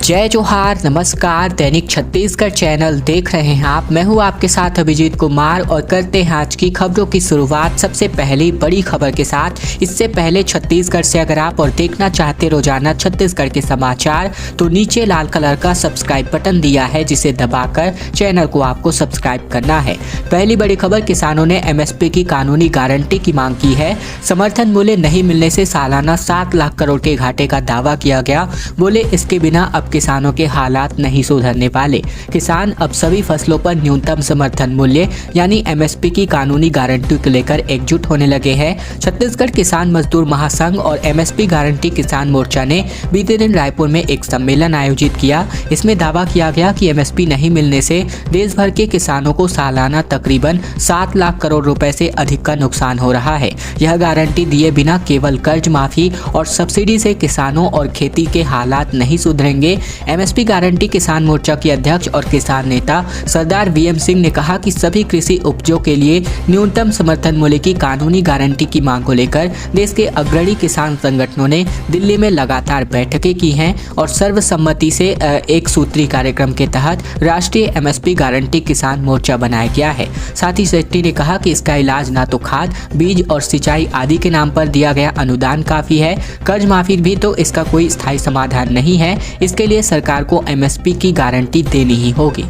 जय जोहार, नमस्कार। दैनिक छत्तीसगढ़ चैनल देख रहे हैं आप। मैं हूं आपके साथ अभिजीत कुमार और करते हैं आज की खबरों की शुरुआत सबसे पहली बड़ी खबर के साथ। इससे पहले छत्तीसगढ़ से अगर आप और देखना चाहते रोजाना छत्तीसगढ़ के समाचार तो नीचे लाल कलर का सब्सक्राइब बटन दिया है, जिसे दबाकर चैनल को आपको सब्सक्राइब करना है। पहली बड़ी खबर, किसानों ने एमएसपी की कानूनी गारंटी की मांग की है। समर्थन मूल्य नहीं मिलने से सालाना 7 लाख करोड़ के घाटे का दावा किया गया। बोले इसके बिना अब किसानों के हालात नहीं सुधरने वाले। किसान अब सभी फसलों पर न्यूनतम समर्थन मूल्य यानी एमएसपी की कानूनी गारंटी को लेकर एकजुट होने लगे हैं। छत्तीसगढ़ किसान मजदूर महासंघ और एमएसपी गारंटी किसान मोर्चा ने बीते दिन रायपुर में एक सम्मेलन आयोजित किया। इसमें दावा किया गया कि एमएसपी नहीं मिलने से देश भर के किसानों को सालाना तकरीबन 7 लाख करोड़ रुपए से अधिक का नुकसान हो रहा है। यह गारंटी दिए बिना केवल कर्ज माफी और सब्सिडी से किसानों और खेती के हालात नहीं सुधरेंगे। एमएसपी गारंटी किसान मोर्चा के अध्यक्ष और किसान नेता सरदार वीएम सिंह ने कहा कि सभी कृषि उपजों के लिए न्यूनतम समर्थन मूल्य की कानूनी गारंटी की मांग को लेकर देश के अग्रणी किसान संगठनों ने दिल्ली में लगातार बैठकें की हैं और सर्वसम्मति से एक सूत्री कार्यक्रम के तहत राष्ट्रीय एमएसपी गारंटी किसान मोर्चा बनाया गया है। साथ ही सेट्टी ने कहा कि इसका इलाज ना तो खाद, बीज और सिंचाई आदि के नाम पर दिया गया अनुदान काफी है, कर्ज माफी भी तो इसका कोई स्थायी समाधान नहीं है। इसके लिए सरकार को एमएसपी की गारंटी देनी ही होगी।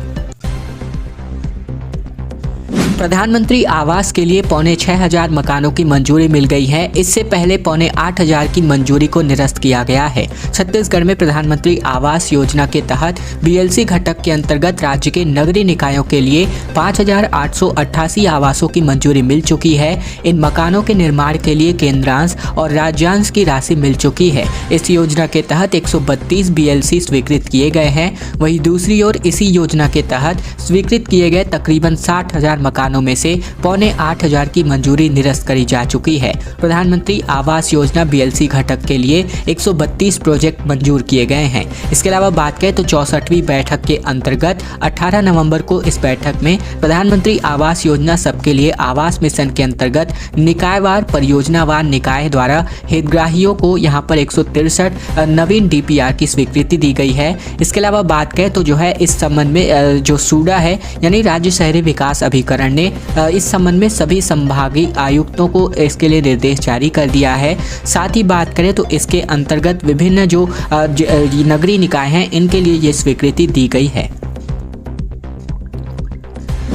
प्रधानमंत्री आवास के लिए 6,500 मकानों की मंजूरी मिल गई है। इससे पहले 8,500 की मंजूरी को निरस्त किया गया है। छत्तीसगढ़ में प्रधानमंत्री आवास योजना के तहत बीएलसी घटक के अंतर्गत राज्य के नगरीय निकायों के लिए 5,888 आवासों की मंजूरी मिल चुकी है। इन मकानों के निर्माण के लिए केंद्रांश और राज्यांश की राशि मिल चुकी है। इस योजना के तहत 132 बीएलसी स्वीकृत किए गए हैं। वहीं दूसरी ओर इसी योजना के तहत स्वीकृत किए गए तकरीबन 60,000 मकानों में से 8,500 की मंजूरी निरस्त करी जा चुकी है। प्रधानमंत्री आवास योजना बीएलसी घटक के लिए 132 प्रोजेक्ट मंजूर किए गए हैं। इसके अलावा बात करें तो 64वीं बैठक के अंतर्गत 18 नवंबर को इस बैठक में प्रधानमंत्री आवास योजना सबके लिए आवास मिशन के अंतर्गत निकायवार परियोजनावार निकाय द्वारा हितग्राहियों को यहां पर 163 नवीन डीपीआर की स्वीकृति दी गई है। इसके अलावा बात करें तो इस संबंध में जो सूडा है यानी राज्य शहरी विकास अभिकरण ने इस संबंध में सभी संभागीय आयुक्तों को इसके लिए निर्देश जारी कर दिया है। साथ ही बात करें तो इसके अंतर्गत विभिन्न जो नगरीय निकाय हैं इनके लिए ये स्वीकृति दी गई है।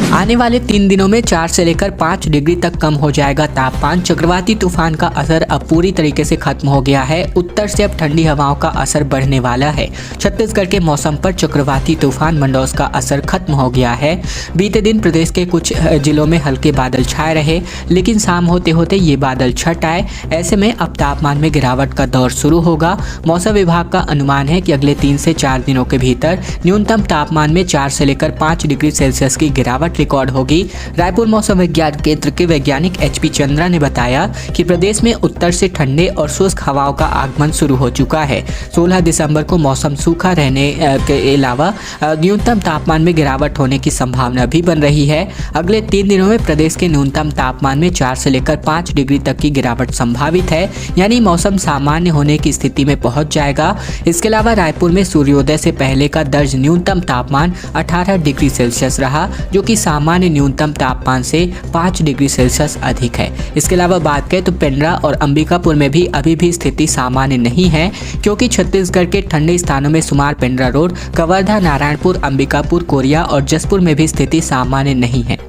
आने वाले 3 दिनों में 4 से लेकर 5 डिग्री तक कम हो जाएगा तापमान। चक्रवाती तूफान का असर अब पूरी तरीके से खत्म हो गया है। उत्तर से अब ठंडी हवाओं का असर बढ़ने वाला है। छत्तीसगढ़ के मौसम पर चक्रवाती तूफान मंडौस का असर खत्म हो गया है। बीते दिन प्रदेश के कुछ जिलों में हल्के बादल छाए रहे, लेकिन शाम होते होते ये बादल छट आए। ऐसे में अब तापमान में गिरावट का दौर शुरू होगा। मौसम विभाग का अनुमान है कि अगले 3 से 4 दिनों के भीतर न्यूनतम तापमान में 4 से लेकर 5 डिग्री सेल्सियस की गिरावट रिकॉर्ड होगी। रायपुर मौसम विज्ञान केंद्र के वैज्ञानिक एचपी चंद्रा ने बताया कि प्रदेश में उत्तर से ठंडे और शुष्क हवाओं का आगमन शुरू हो चुका है। 16 दिसंबर को मौसम सूखा रहने के अलावा न्यूनतम तापमान में गिरावट होने की संभावना भी बन रही है। अगले 3 दिनों में प्रदेश के न्यूनतम तापमान में 4 से लेकर 5 डिग्री तक की गिरावट संभावित है, यानी मौसम सामान्य होने की स्थिति में पहुंच जाएगा। इसके अलावा रायपुर में सूर्योदय से पहले का दर्ज न्यूनतम तापमान 18 डिग्री सेल्सियस रहा, जो कि सामान्य न्यूनतम तापमान से 5 डिग्री सेल्सियस अधिक है। इसके अलावा बात करें तो पेंड्रा और अंबिकापुर में भी अभी भी स्थिति सामान्य नहीं है, क्योंकि छत्तीसगढ़ के ठंडे स्थानों में सुमार, पेंड्रा रोड, कवर्धा, नारायणपुर, अंबिकापुर, कोरिया और जसपुर में भी स्थिति सामान्य नहीं है।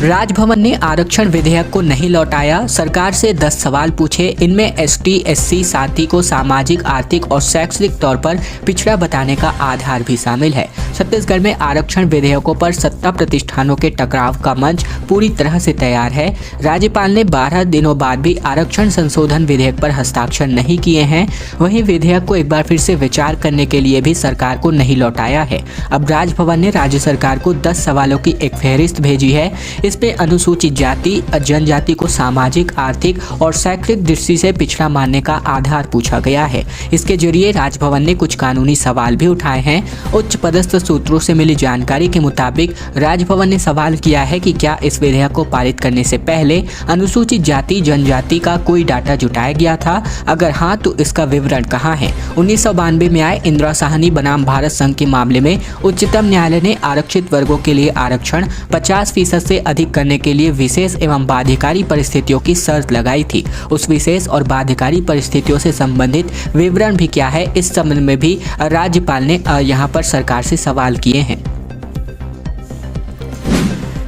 राजभवन ने आरक्षण विधेयक को नहीं लौटाया। सरकार से 10 सवाल पूछे। इनमें एसटी, एससी साथी को सामाजिक, आर्थिक और शैक्षणिक तौर पर पिछड़ा बताने का आधार भी शामिल है। छत्तीसगढ़ में आरक्षण विधेयकों पर सत्ता प्रतिष्ठानों के टकराव का मंच पूरी तरह से तैयार है। राज्यपाल ने 12 दिनों बाद भी आरक्षण संशोधन विधेयक पर हस्ताक्षर नहीं किए हैं। वहीं विधेयक को एक बार फिर से विचार करने के लिए भी सरकार को नहीं लौटाया है। अब राजभवन ने राज्य सरकार को 10 सवालों की एक फहरिस्त भेजी है। इसमें अनुसूचित जाति, जनजाति को सामाजिक, आर्थिक और शैक्षिक दृष्टि से पिछड़ा मानने का आधार पूछा गया है। इसके जरिए राजभवन ने कुछ कानूनी सवाल भी उठाए हैं। उच्च पदस्थ सूत्रों से मिली जानकारी के मुताबिक राजभवन ने सवाल किया है कि क्या इस विधेयक को पारित करने से पहले अनुसूचित जाति जनजाति का कोई डाटा जुटाया गया था, अगर हाँ तो इसका विवरण कहाँ है। 1992 में आए इंदिरा साहनी बनाम भारत संघ के मामले में उच्चतम न्यायालय ने आरक्षित वर्गों के लिए आरक्षण 50% से अधिक करने के लिए विशेष एवं बाध्यकारी परिस्थितियों की शर्त लगाई थी। उस विशेष और बाध्यकारी परिस्थितियों से संबंधित विवरण भी क्या है, इस संबंध में भी राज्यपाल ने यहाँ पर सरकार से सवाल किए हैं।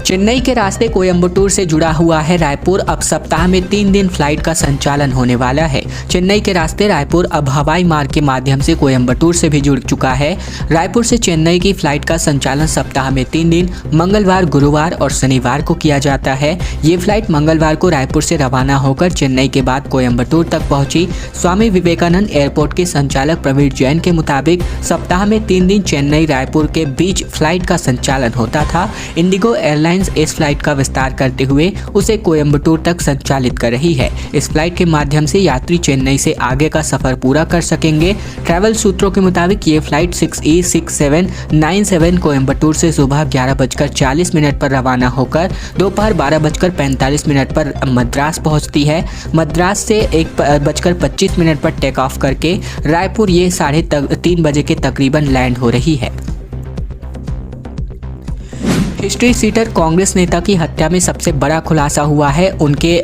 चेन्नई के रास्ते कोयंबटूर से जुड़ा हुआ है रायपुर। अब सप्ताह में 3 दिन फ्लाइट का संचालन होने वाला है। चेन्नई के रास्ते रायपुर अब हवाई मार्ग के माध्यम से कोयंबटूर से भी जुड़ चुका है। रायपुर से चेन्नई की फ्लाइट का संचालन सप्ताह में 3 दिन मंगलवार, गुरुवार और शनिवार को किया जाता है। ये फ्लाइट मंगलवार को रायपुर से रवाना होकर चेन्नई के बाद कोयंबटूर तक पहुंची। स्वामी विवेकानंद एयरपोर्ट के संचालक प्रवीण जैन के मुताबिक सप्ताह में 3 दिन चेन्नई रायपुर के बीच फ्लाइट का संचालन होता था। इंडिगो एयरलाइंस इस फ्लाइट का विस्तार करते हुए उसे कोयंबटूर तक संचालित कर रही है। इस फ्लाइट के माध्यम से यात्री चेन्नई से आगे का सफर पूरा कर सकेंगे। ट्रैवल सूत्रों के मुताबिक ये फ्लाइट 6E6797 कोयंबटूर से सुबह 11:40 पर रवाना होकर दोपहर 12:45 पर मद्रास पहुंचती है। मद्रास से 1:25 पर टेक ऑफ करके रायपुर ये 3:30 बजे के तकरीबन लैंड हो रही है। हिस्ट्री सीटर कांग्रेस नेता की हत्या में सबसे बड़ा खुलासा हुआ है उनके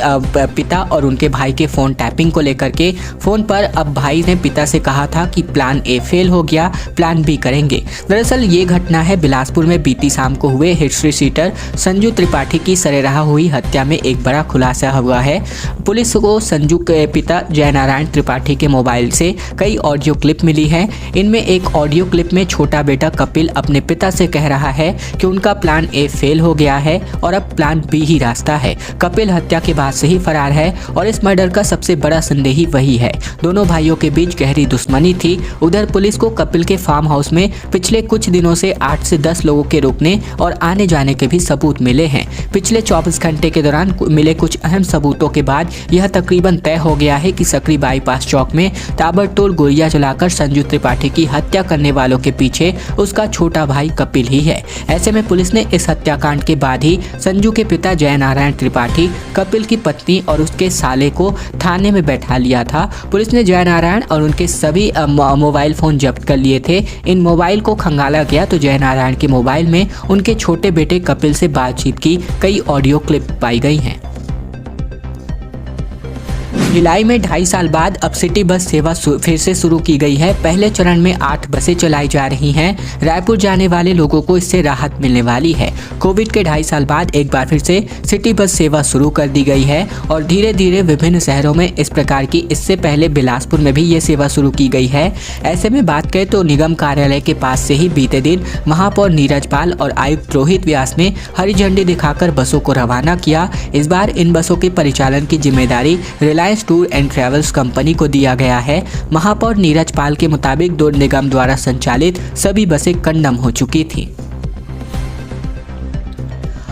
पिता और उनके भाई के फ़ोन टैपिंग को लेकर के। फ़ोन पर अब भाई ने पिता से कहा था कि प्लान ए फेल हो गया, प्लान बी करेंगे। दरअसल ये घटना है बिलासपुर में बीती शाम को हुए हिस्ट्री सीटर संजू त्रिपाठी की सरेराह हुई हत्या में एक बड़ा खुलासा हुआ है। पुलिस को संजू के पिता जयनारायण त्रिपाठी के मोबाइल से कई ऑडियो क्लिप मिली है। इनमें एक ऑडियो क्लिप में छोटा बेटा कपिल अपने पिता से कह रहा है कि उनका प्लान ए फेल हो गया है और अब प्लान बी ही रास्ता है। कपिल हत्या के बाद से ही फरार है और इस मर्डर का सबसे बड़ा संदेही वही है। दोनों भाइयों के बीच गहरी दुश्मनी थी। उधर पुलिस को कपिल के फार्म हाउस में पिछले कुछ दिनों से 8 से 10 लोगों के रुकने और आने जाने के भी सबूत मिले हैं। पिछले 24 घंटे के दौरान मिले कुछ अहम सबूतों के बाद यह तकरीबन तय हो गया है कि सकरी बाईपास चौक में ताबड़तोड़ गोलियां जलाकर संजू त्रिपाठी की हत्या करने वालों के पीछे उसका छोटा भाई कपिल ही है। ऐसे में पुलिस ने इस हत्याकांड के बाद ही संजू के पिता जयनारायण त्रिपाठी, कपिल की पत्नी और उसके साले को थाने में बैठा लिया था। पुलिस ने जयनारायण और उनके सभी मोबाइल फोन जब्त कर लिए थे। इन मोबाइल को खंगाला गया तो जयनारायण के मोबाइल में उनके छोटे बेटे कपिल से बातचीत की कई ऑडियो क्लिप पाई गई हैं। भिलाई में 2.5 साल बाद अब सिटी बस सेवा फिर से शुरू की गई है। पहले चरण में 8 बसें चलाई जा रही हैं। रायपुर जाने वाले लोगों को इससे राहत मिलने वाली है। कोविड के 2.5 साल बाद एक बार फिर से सिटी बस सेवा शुरू कर दी गई है और धीरे धीरे विभिन्न शहरों में इस प्रकार की, इससे पहले बिलासपुर में भी ये सेवा शुरू की गई है। ऐसे में बात करें तो निगम कार्यालय के पास से ही बीते दिन महापौर नीरज पाल और आयुक्त रोहित व्यास ने हरी झंडी दिखाकर बसों को रवाना किया। इस बार इन बसों के परिचालन की जिम्मेदारी Reliance tour and travels company को दिया गया है। महापौर नीरज पाल के मुताबिक 2 निगम द्वारा संचालित सभी बसें कंडम हो चुकी थी।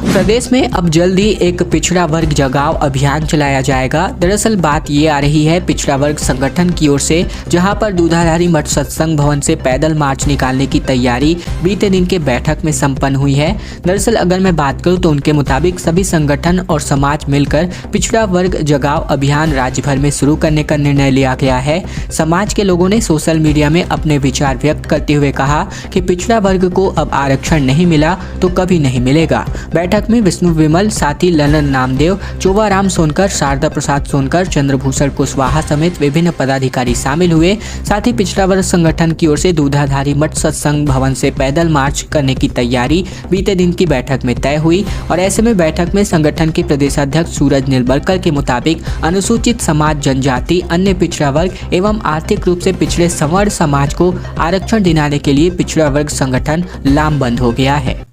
प्रदेश में अब जल्द ही एक पिछड़ा वर्ग जगाओ अभियान चलाया जाएगा। दरअसल बात ये आ रही है पिछड़ा वर्ग संगठन की ओर से, जहां पर दूधाधारी मठ सत्संग भवन से पैदल मार्च निकालने की तैयारी बीते दिन के बैठक में संपन्न हुई है। दरअसल अगर मैं बात करूं तो उनके मुताबिक सभी संगठन और समाज मिलकर पिछड़ा वर्ग जगाओ अभियान राज्य भर में शुरू करने का निर्णय लिया गया है। समाज के लोगों ने सोशल मीडिया में अपने विचार व्यक्त करते हुए कहा कि पिछड़ा वर्ग को अब आरक्षण नहीं मिला तो कभी नहीं मिलेगा। बैठक में विष्णु विमल, साथी ललन नामदेव, चोवाराम सोनकर, शारदा प्रसाद सोनकर, चंद्रभूषण कुशवाहा समेत विभिन्न पदाधिकारी शामिल हुए। साथ ही पिछड़ा वर्ग संगठन की ओर से दूधाधारी मठ सत्संग भवन से पैदल मार्च करने की तैयारी बीते दिन की बैठक में तय हुई और ऐसे में बैठक में संगठन के प्रदेशाध्यक्ष सूरज निलबरकर के मुताबिक अनुसूचित समाज, जनजाति, अन्य पिछड़ा वर्ग एवं आर्थिक रूप से पिछड़े सवर्ण समाज को आरक्षण दिलाने के लिए पिछड़ा वर्ग संगठन लामबंद हो गया है।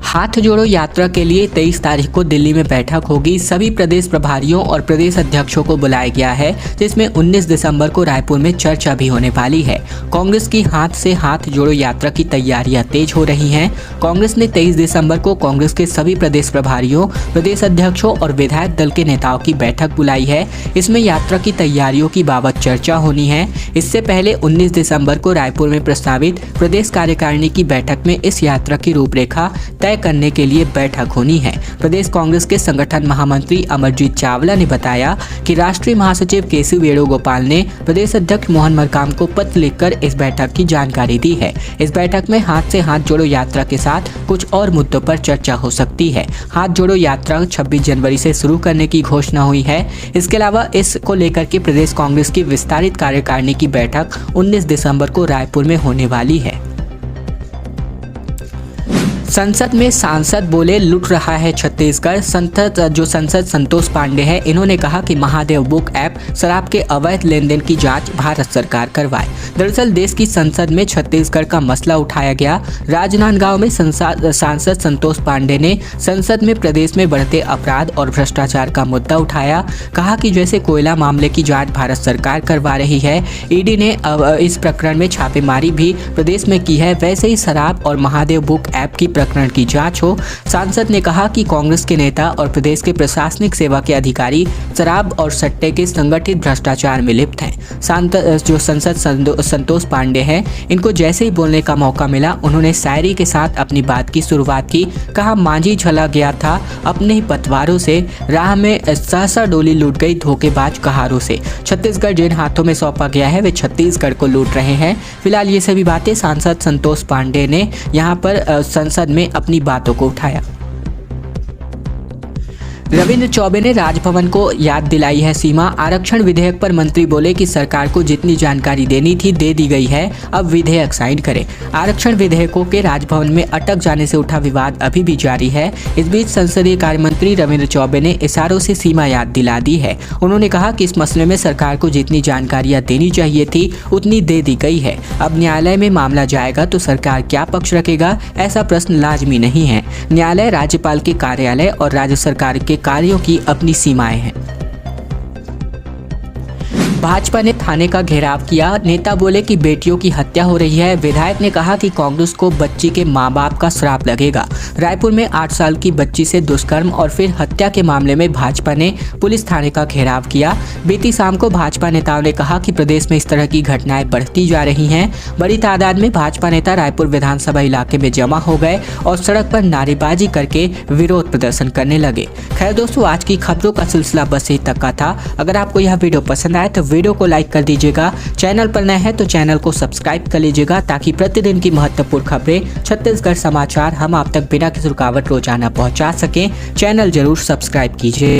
हाथ जोड़ो यात्रा के लिए 23 तारीख को दिल्ली में बैठक होगी। सभी प्रदेश प्रभारियों और प्रदेश अध्यक्षों को बुलाया गया है, जिसमें 19 दिसंबर को रायपुर में चर्चा भी होने वाली है। कांग्रेस की हाथ से हाथ जोड़ो यात्रा की तैयारियां तेज हो रही हैं। कांग्रेस ने 23 दिसंबर को कांग्रेस के सभी प्रदेश प्रभारियों, प्रदेश अध्यक्षों और विधायक दल के नेताओं की बैठक बुलाई है। इसमें यात्रा की तैयारियों की बाबत चर्चा होनी है। इससे पहले 19 दिसंबर को रायपुर में प्रस्तावित प्रदेश कार्यकारिणी की बैठक में इस यात्रा की रूपरेखा तय करने के लिए बैठक होनी है। प्रदेश कांग्रेस के संगठन महामंत्री अमरजीत चावला ने बताया कि राष्ट्रीय महासचिव केसी वेणुगोपाल ने प्रदेश अध्यक्ष मोहन मरकाम को पत्र लिखकर इस बैठक की जानकारी दी है। इस बैठक में हाथ से हाथ जोड़ो यात्रा के साथ कुछ और मुद्दों पर चर्चा हो सकती है। हाथ जोड़ो यात्रा 26 जनवरी से शुरू करने की घोषणा हुई है। इसके अलावा इसको लेकर के प्रदेश कांग्रेस की विस्तारित कार्यकारिणी की बैठक 19 दिसंबर को रायपुर में होने वाली है। संसद में सांसद बोले लूट रहा है छत्तीसगढ़। सांसद संतोष पांडे हैं, इन्होंने कहा कि महादेव बुक ऐप शराब के अवैध लेन देन की जांच भारत सरकार करवाए। दरअसल देश की संसद में छत्तीसगढ़ का मसला उठाया गया। राजनांदगांव में सांसद संतोष पांडे ने संसद में प्रदेश में बढ़ते अपराध और भ्रष्टाचार का मुद्दा उठाया। कहा कि जैसे कोयला मामले की जांच भारत सरकार करवा रही है, ईडी ने इस प्रकरण में छापेमारी भी प्रदेश में की है, वैसे ही शराब और महादेव बुक ऐप की प्रकरण की जांच हो। सांसद ने कहा कि कांग्रेस के नेता और प्रदेश के प्रशासनिक सेवा के अधिकारी शराब और सट्टे के संगठित भ्रष्टाचार में लिप्त हैं। जो सांसद संतोष पांडे हैं, इनको जैसे ही बोलने का मौका मिला, उन्होंने शायरी के साथ अपनी बात की शुरुआत की। कहा मांझी चला गया था अपने ही पतवारों से, राह में सहसा डोली लूट गई धोखेबाज कहारों से। छत्तीसगढ़ जिन हाथों में सौंपा गया है वे छत्तीसगढ़ को लूट रहे हैं। फिलहाल ये सभी बातें सांसद संतोष पांडे ने यहाँ पर संसद में अपनी बातों को उठाया। रविंद्र चौबे ने राजभवन को याद दिलाई है सीमा। आरक्षण विधेयक पर मंत्री बोले कि सरकार को जितनी जानकारी देनी थी दे दी गई है, अब विधेयक साइन करें। आरक्षण विधेयकों के राजभवन में अटक जाने से उठा विवाद अभी भी जारी है। इस बीच संसदीय कार्य मंत्री रविंद्र चौबे ने इशारों से सीमा याद दिला दी है। उन्होंने कहा कि इस मसले में सरकार को जितनी जानकारियां देनी चाहिए थी उतनी दे दी गई है। अब न्यायालय में मामला जाएगा तो सरकार क्या पक्ष रखेगा, ऐसा प्रश्न लाजमी नहीं है। न्यायालय, राज्यपाल के कार्यालय और राज्य सरकार के कार्यों की अपनी सीमाएं हैं। भाजपा ने थाने का घेराव किया। नेता बोले कि बेटियों की हत्या हो रही है। विधायक ने कहा कि कांग्रेस को बच्ची के मां बाप का श्राप लगेगा। रायपुर में 8 साल की बच्ची से दुष्कर्म और फिर हत्या के मामले में भाजपा ने पुलिस थाने का घेराव किया। बीती शाम को भाजपा नेताओं ने कहा कि प्रदेश में इस तरह की घटनाएं बढ़ती जा रही हैं। बड़ी तादाद में भाजपा नेता रायपुर विधानसभा इलाके में जमा हो गए और सड़क पर नारेबाजी करके विरोध प्रदर्शन करने लगे। खैर दोस्तों, आज की खबरों का सिलसिला बस यही तक का था। अगर आपको यह वीडियो पसंद आए तो वीडियो को लाइक कर दीजिएगा। चैनल पर नए हैं तो चैनल को सब्सक्राइब कर लीजिएगा, ताकि प्रतिदिन की महत्वपूर्ण खबरें, छत्तीसगढ़ समाचार हम आप तक बिना किसी रुकावट रोजाना पहुंचा सकें। चैनल जरूर सब्सक्राइब कीजिए।